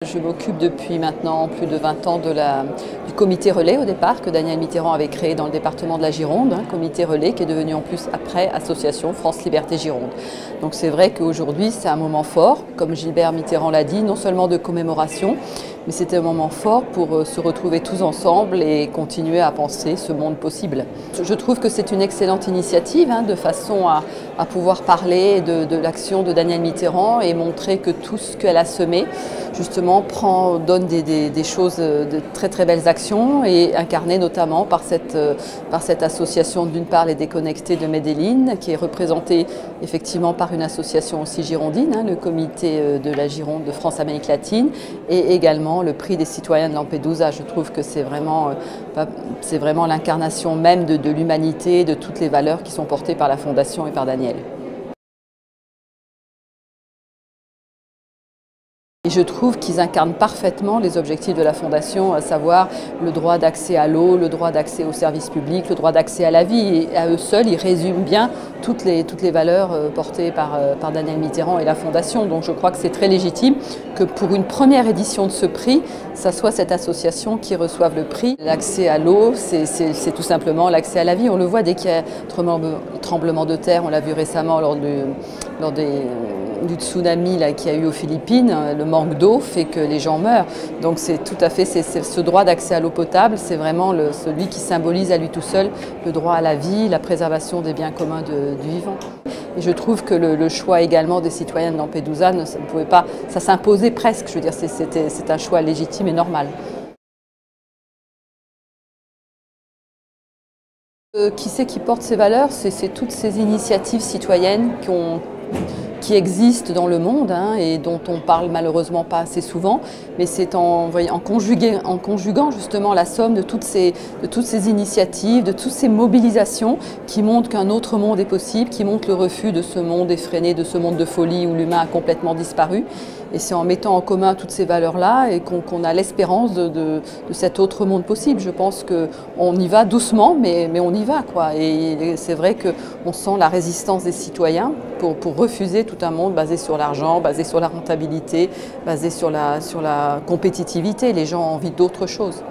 Je m'occupe depuis maintenant plus de 20 ans du comité relais au départ que Daniel Mitterrand avait créé dans le département de la Gironde, un comité relais qui est devenu en plus après association France Liberté Gironde. Donc c'est vrai qu'aujourd'hui c'est un moment fort, comme Gilbert Mitterrand l'a dit, non seulement de commémoration, mais c'était un moment fort pour se retrouver tous ensemble et continuer à penser ce monde possible. Je trouve que c'est une excellente initiative de façon à pouvoir parler de l'action de Daniel Mitterrand et montrer que tout ce qu'elle a semé justement donne des choses, de très très belles actions et incarnées notamment par cette association d'une part les Déconnectés de Medellín qui est représentée effectivement par une association aussi girondine, le comité de la Gironde de France-Amérique latine et également le prix des citoyens de Lampedusa. Je trouve que c'est vraiment l'incarnation même de l'humanité, de toutes les valeurs qui sont portées par la Fondation et par Daniel. Et je trouve qu'ils incarnent parfaitement les objectifs de la Fondation, à savoir le droit d'accès à l'eau, le droit d'accès aux services publics, le droit d'accès à la vie. Et à eux seuls, ils résument bien toutes les valeurs portées par Daniel Mitterrand et la Fondation. Donc je crois que c'est très légitime que pour une première édition de ce prix, ça soit cette association qui reçoive le prix. L'accès à l'eau, c'est tout simplement l'accès à la vie. On le voit dès qu'il y a tremblement de terre, on l'a vu récemment lors du tsunami qu'il y a eu aux Philippines, le manque d'eau fait que les gens meurent. Donc c'est tout à fait ce droit d'accès à l'eau potable, c'est vraiment celui qui symbolise à lui tout seul le droit à la vie, la préservation des biens communs du vivant. Et je trouve que le choix également des citoyens de Lampedusa, ça s'imposait presque, je veux dire, c'est un choix légitime et normal. Qui c'est qui porte ces valeurs? C'est toutes ces initiatives citoyennes qui existent dans le monde et dont on parle malheureusement pas assez souvent, mais c'est en conjuguant justement la somme de toutes ces initiatives, de toutes ces mobilisations qui montrent qu'un autre monde est possible, qui montrent le refus de ce monde effréné, de ce monde de folie où l'humain a complètement disparu. Et c'est en mettant en commun toutes ces valeurs-là et qu'on a l'espérance de cet autre monde possible. Je pense qu'on y va doucement, mais on y va, quoi. Et c'est vrai qu'on sent la résistance des citoyens pour refuser tout un monde basé sur l'argent, basé sur la rentabilité, basé sur la compétitivité. Les gens ont envie d'autre chose.